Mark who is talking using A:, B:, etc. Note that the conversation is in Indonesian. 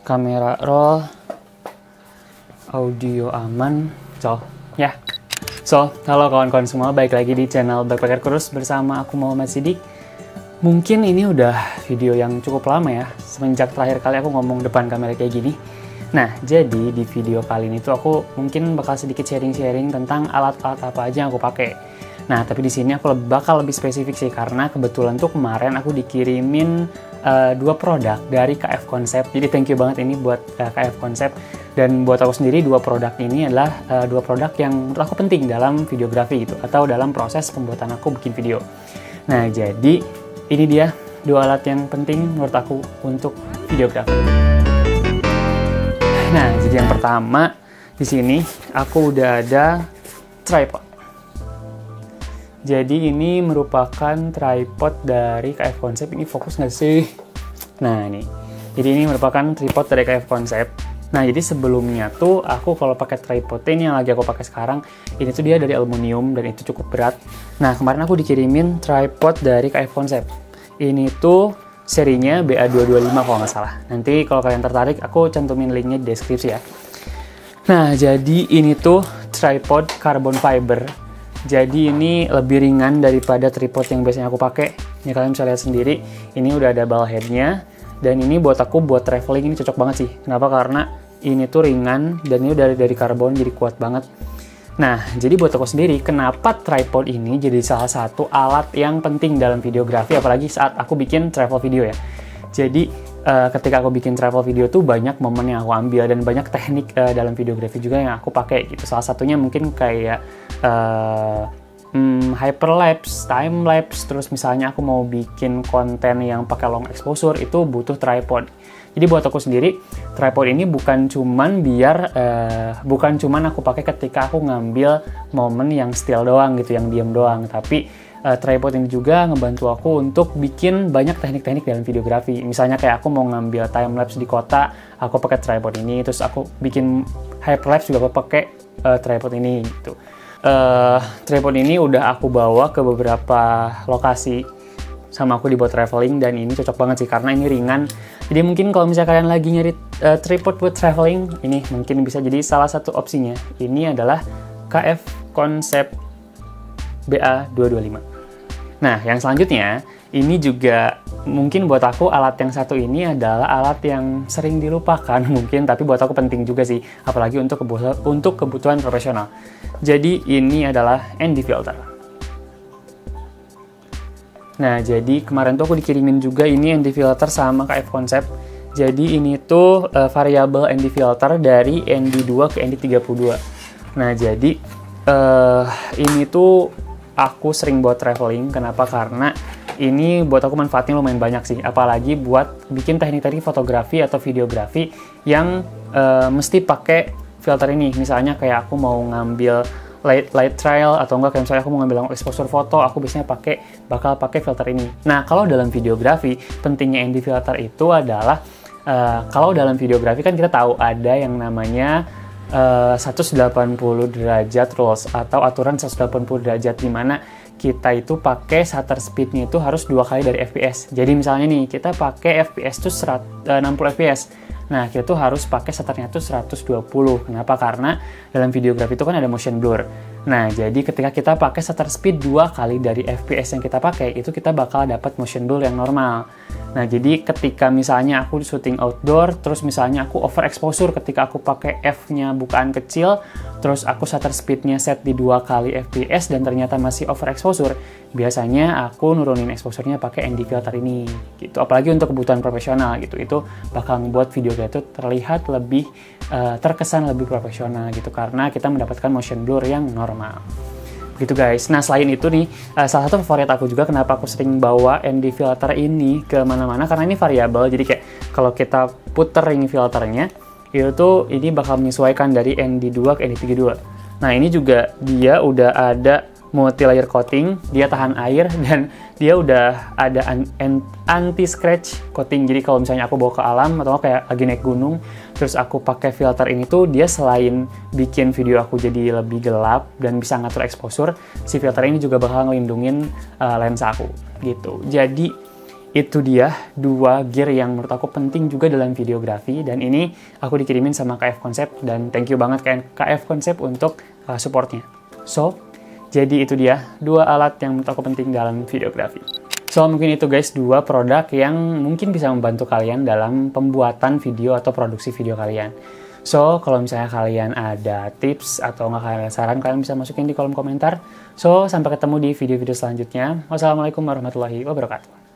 A: kamera roll, audio aman, ya. Halo kawan-kawan semua, balik lagi di channel Backpacker Kurus bersama aku Muhammad Siddiq. Mungkin ini udah video yang cukup lama ya, semenjak terakhir kali aku ngomong depan kamera kayak gini. Nah, jadi di video kali ini tuh aku mungkin bakal sedikit sharing-sharing tentang alat-alat apa aja yang aku pakai. Nah, tapi di sini aku bakal lebih spesifik sih, karena kebetulan tuh kemarin aku dikirimin 2 produk dari KF Concept. Jadi thank you banget ini buat KF Concept. Dan buat aku sendiri 2 produk ini adalah 2 produk yang menurut aku penting dalam videografi gitu, atau dalam proses pembuatan aku bikin video. Nah, jadi ini dia 2 alat yang penting menurut aku untuk videografi. Nah, jadi yang pertama di sini aku udah ada tripod. Jadi ini merupakan tripod dari KF Concept. Ini fokus nggak sih? Nah, ini. Jadi ini merupakan tripod dari KF Concept. Nah, jadi sebelumnya tuh aku kalau pakai tripod ini yang lagi aku pakai sekarang, ini tuh dia dari aluminium dan itu cukup berat. Nah, kemarin aku dikirimin tripod dari KF Concept. Ini tuh serinya BA225 kalau nggak salah. Nanti kalau kalian tertarik, aku cantumin linknya di deskripsi ya. Nah, jadi ini tuh tripod carbon fiber. Jadi ini lebih ringan daripada tripod yang biasanya aku pakai. Ini kalian bisa lihat sendiri, ini udah ada ball headnya. Dan ini buat aku buat traveling ini cocok banget sih. Kenapa? Karena ini tuh ringan dan ini udah dari karbon, jadi kuat banget. Nah, jadi buat aku sendiri, kenapa tripod ini jadi salah satu alat yang penting dalam videografi, apalagi saat aku bikin travel video ya. Jadi ketika aku bikin travel video tuh banyak momen yang aku ambil dan banyak teknik dalam videografi juga yang aku pakai gitu. Salah satunya mungkin kayak hyperlapse, timelapse, terus misalnya aku mau bikin konten yang pakai long exposure itu butuh tripod. Jadi buat aku sendiri, tripod ini bukan cuman aku pakai ketika aku ngambil momen yang still doang gitu, yang diam doang, tapi tripod ini juga ngebantu aku untuk bikin banyak teknik-teknik dalam videografi. Misalnya kayak aku mau ngambil timelapse di kota, aku pakai tripod ini, terus aku bikin hyperlapse juga aku pakai tripod ini gitu. Tripod ini udah aku bawa ke beberapa lokasi sama aku dibuat traveling, dan ini cocok banget sih karena ini ringan. Jadi mungkin kalau misalnya kalian lagi nyari tripod buat traveling, ini mungkin bisa jadi salah satu opsinya. Ini adalah KF Concept BA225. Nah, yang selanjutnya ini juga mungkin buat aku alat yang satu ini adalah alat yang sering dilupakan mungkin, tapi buat aku penting juga sih, apalagi untuk kebutuhan profesional. Jadi ini adalah ND filter. Nah, jadi kemarin tuh aku dikirimin juga ini ND filter sama KF Concept. Jadi ini tuh variabel ND filter dari ND2 ke ND32. Nah, jadi ini tuh aku sering buat traveling. Kenapa? Karena ini buat aku manfaatnya lumayan banyak sih. Apalagi buat bikin teknik-teknik fotografi atau videografi yang mesti pakai filter ini. Misalnya kayak aku mau ngambil light trial, atau enggak kayak misalnya aku mau ngambil long exposure foto, aku biasanya bakal pakai filter ini. Nah, kalau dalam videografi, pentingnya ND filter itu adalah kalau dalam videografi kan kita tahu ada yang namanya 180 derajat rules atau aturan 180 derajat, di mana kita itu pakai shutter speed-nya itu harus 2 kali dari FPS. Jadi misalnya nih, kita pakai FPS itu 60 FPS. Nah, kita tuh harus pakai shutternya tuh 120. Kenapa? Karena dalam videografi itu kan ada motion blur. Nah, jadi ketika kita pakai shutter speed 2 kali dari FPS yang kita pakai, itu kita bakal dapat motion blur yang normal. Nah, jadi ketika misalnya aku syuting outdoor, terus misalnya aku overexposure ketika aku pakai F-nya bukaan kecil, terus aku shutter speed-nya set di 2 kali FPS dan ternyata masih overexposure, biasanya aku nurunin exposure-nya pakai ND filter ini gitu. Apalagi untuk kebutuhan profesional gitu, itu bakal membuat video itu terlihat lebih terkesan lebih profesional gitu, karena kita mendapatkan motion blur yang normal gitu guys. Nah, selain itu nih, salah satu favorit aku juga kenapa aku sering bawa ND filter ini ke mana-mana, karena ini variabel. Jadi kayak kalau kita puter ini filternya, itu ini bakal menyesuaikan dari ND2 ke ND32. Nah, ini juga dia udah ada multi layer coating, dia tahan air, dan dia udah ada anti scratch coating. Jadi kalau misalnya aku bawa ke alam atau kayak lagi naik gunung, terus aku pakai filter ini tuh, dia selain bikin video aku jadi lebih gelap dan bisa ngatur exposure, si filter ini juga bakal ngelindungin lensa aku gitu. Jadi itu dia dua gear yang menurut aku penting juga dalam videografi, dan ini aku dikirimin sama KF Concept, dan thank you banget KF Concept untuk supportnya. So, jadi itu dia dua alat yang menurut aku penting dalam videografi. So, mungkin itu guys dua produk yang mungkin bisa membantu kalian dalam pembuatan video atau produksi video kalian. So, kalau misalnya kalian ada tips atau nggak kalian ada saran, kalian bisa masukin di kolom komentar. So, sampai ketemu di video-video selanjutnya. Wassalamualaikum warahmatullahi wabarakatuh.